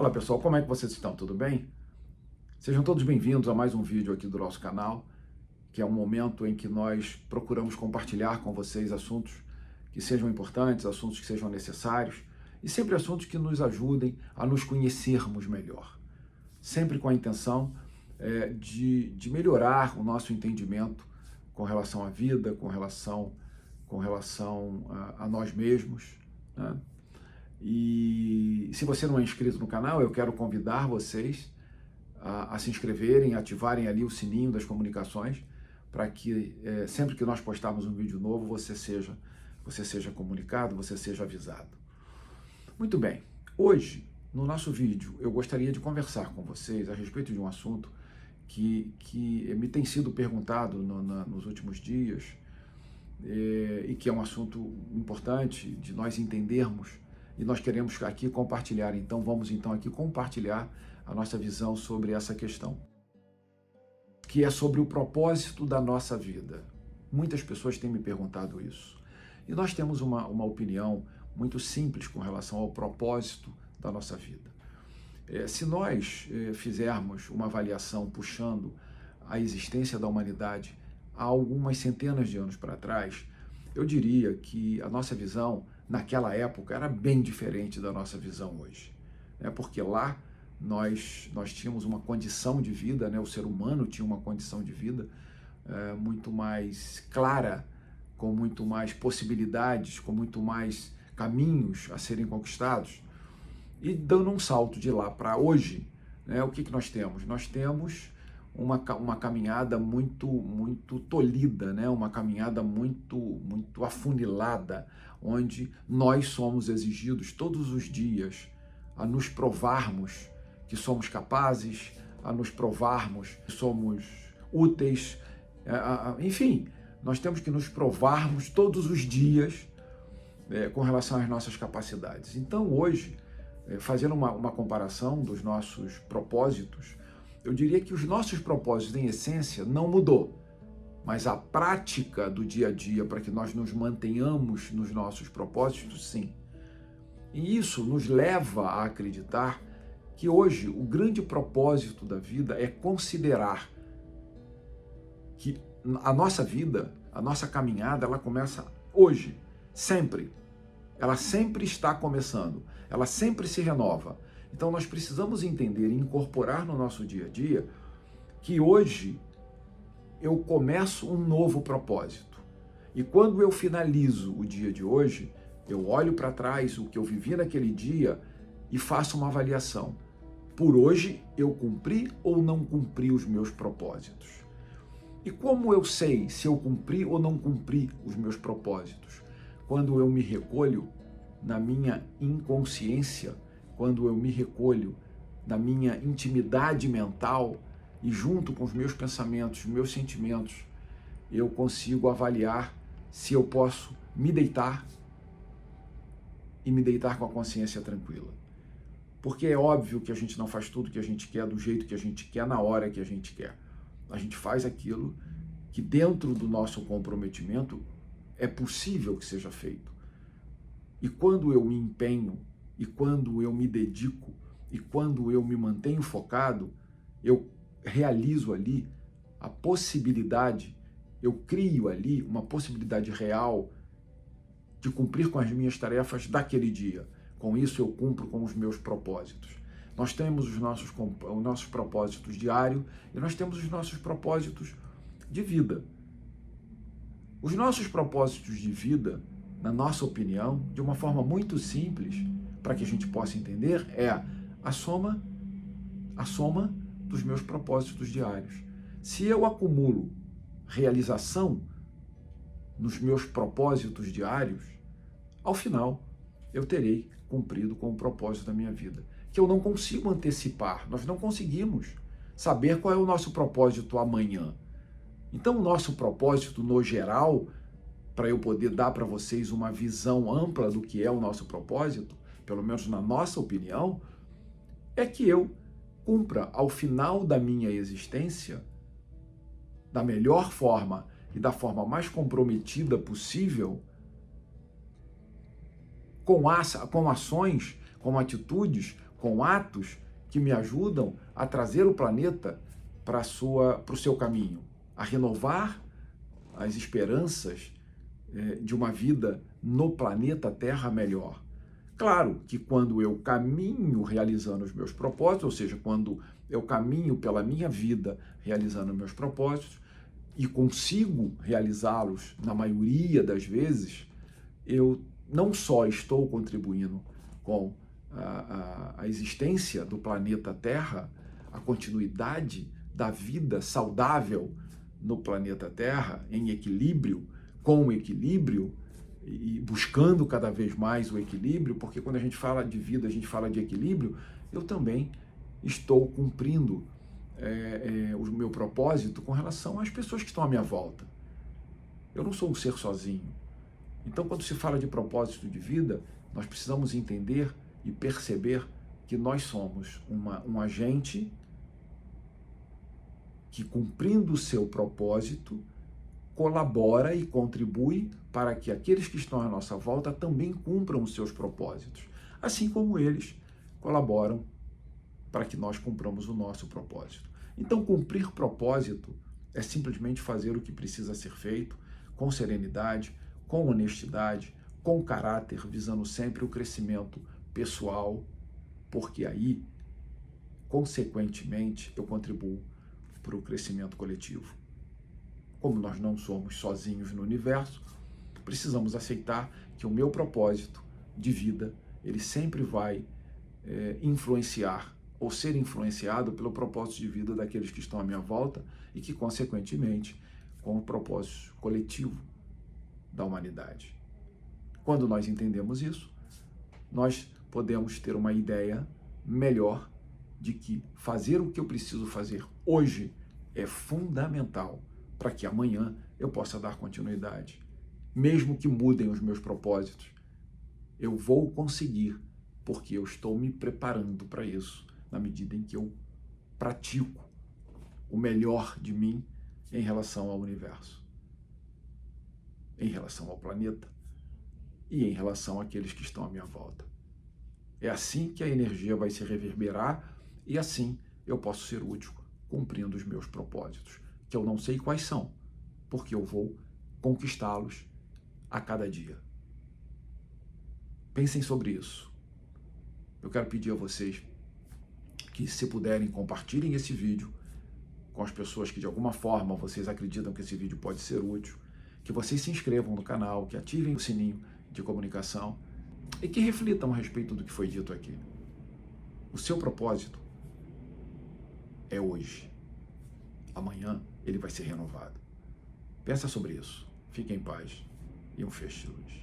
Fala pessoal, como é que vocês estão? Tudo bem? Sejam todos bem-vindos a mais um vídeo aqui do nosso canal, que é um momento em que nós procuramos compartilhar com vocês assuntos que sejam importantes, assuntos que sejam necessários e sempre assuntos que nos ajudem a nos conhecermos melhor. Sempre com a intenção de melhorar o nosso entendimento com relação à vida, com relação a nós mesmos, né? E se você não é inscrito no canal, eu quero convidar vocês a se inscreverem, ativarem ali o sininho das comunicações, para que sempre que nós postarmos um vídeo novo, você seja comunicado, você seja avisado. Muito bem, hoje, no nosso vídeo, eu gostaria de conversar com vocês a respeito de um assunto que me tem sido perguntado nos últimos dias, e que é um assunto importante de nós entendermos. E nós queremos aqui compartilhar, então vamos então aqui compartilhar a nossa visão sobre essa questão, que é sobre o propósito da nossa vida. Muitas pessoas têm me perguntado isso. E nós temos uma opinião muito simples com relação ao propósito da nossa vida. Se nós fizermos uma avaliação puxando a existência da humanidade há algumas centenas de anos para trás, eu diria que a nossa visão naquela época era bem diferente da nossa visão hoje, né? Porque lá nós tínhamos uma condição de vida, né? O ser humano tinha uma condição de vida muito mais clara, com muito mais possibilidades, com muito mais caminhos a serem conquistados. E dando um salto de lá para hoje, né? O que nós temos? Nós temos uma caminhada muito tolhida, né? Uma caminhada muito afunilada, onde nós somos exigidos todos os dias a nos provarmos que somos capazes, a nos provarmos que somos úteis, enfim, nós temos que nos provarmos todos os dias com relação às nossas capacidades. Então hoje, fazendo uma comparação dos nossos propósitos, eu diria que os nossos propósitos, em essência, não mudou, mas a prática do dia a dia para que nós nos mantenhamos nos nossos propósitos, sim. E isso nos leva a acreditar que hoje o grande propósito da vida é considerar que a nossa vida, a nossa caminhada, ela começa hoje, sempre. Ela sempre está começando, ela sempre se renova. Então nós precisamos entender e incorporar no nosso dia a dia que hoje eu começo um novo propósito. E quando eu finalizo o dia de hoje, eu olho para trás o que eu vivi naquele dia e faço uma avaliação. Por hoje eu cumpri ou não cumpri os meus propósitos? E como eu sei se eu cumpri ou não cumpri os meus propósitos? Quando eu me recolho na minha inconsciência, quando eu me recolho na minha intimidade mental e junto com os meus pensamentos, meus sentimentos, eu consigo avaliar se eu posso me deitar e me deitar com a consciência tranquila. Porque é óbvio que a gente não faz tudo que a gente quer do jeito que a gente quer, na hora que a gente quer. A gente faz aquilo que dentro do nosso comprometimento é possível que seja feito. E quando eu me empenho, e quando eu me dedico, e quando eu me mantenho focado, eu realizo ali a possibilidade, eu crio ali uma possibilidade real de cumprir com as minhas tarefas daquele dia. Com isso eu cumpro com os meus propósitos. Nós temos os nossos propósitos diários e nós temos os nossos propósitos de vida. Os nossos propósitos de vida, na nossa opinião, de uma forma muito simples, para que a gente possa entender, é a soma dos meus propósitos diários. Se eu acumulo realização nos meus propósitos diários, ao final eu terei cumprido com o propósito da minha vida, que eu não consigo antecipar, nós não conseguimos saber qual é o nosso propósito amanhã. Então o nosso propósito no geral, para eu poder dar para vocês uma visão ampla do que é o nosso propósito, pelo menos na nossa opinião, é que eu cumpra ao final da minha existência, da melhor forma e da forma mais comprometida possível, com ações, com atitudes, com atos que me ajudam a trazer o planeta para o seu caminho, a renovar as esperanças de uma vida no planeta Terra melhor. Claro que quando eu caminho realizando os meus propósitos, ou seja, quando eu caminho pela minha vida realizando meus propósitos e consigo realizá-los na maioria das vezes, eu não só estou contribuindo com a existência do planeta Terra, a continuidade da vida saudável no planeta Terra, em equilíbrio, com o equilíbrio, e buscando cada vez mais o equilíbrio, porque quando a gente fala de vida, a gente fala de equilíbrio, eu também estou cumprindo o meu propósito com relação às pessoas que estão à minha volta. Eu não sou um ser sozinho. Então, quando se fala de propósito de vida, nós precisamos entender e perceber que nós somos um agente que, cumprindo o seu propósito, colabora e contribui para que aqueles que estão à nossa volta também cumpram os seus propósitos, assim como eles colaboram para que nós cumpramos o nosso propósito. Então, cumprir propósito é simplesmente fazer o que precisa ser feito com serenidade, com honestidade, com caráter, visando sempre o crescimento pessoal, porque aí, consequentemente, eu contribuo para o crescimento coletivo. Como nós não somos sozinhos no universo, precisamos aceitar que o meu propósito de vida, ele sempre vai influenciar ou ser influenciado pelo propósito de vida daqueles que estão à minha volta e que, consequentemente, com o propósito coletivo da humanidade. Quando nós entendemos isso, nós podemos ter uma ideia melhor de que fazer o que eu preciso fazer hoje é fundamental para que amanhã eu possa dar continuidade. Mesmo que mudem os meus propósitos, eu vou conseguir, porque eu estou me preparando para isso, na medida em que eu pratico o melhor de mim em relação ao universo, em relação ao planeta e em relação àqueles que estão à minha volta. É assim que a energia vai se reverberar e assim eu posso ser útil cumprindo os meus propósitos, que eu não sei quais são, porque eu vou conquistá-los a cada dia. Pensem sobre isso. Eu quero pedir a vocês que, se puderem, compartilhem esse vídeo com as pessoas que de alguma forma vocês acreditam que esse vídeo pode ser útil, que vocês se inscrevam no canal, que ativem o sininho de comunicação e que reflitam a respeito do que foi dito aqui. O seu propósito é hoje. Amanhã ele vai ser renovado. Pensa sobre isso. Fique em paz e um feixe de luz.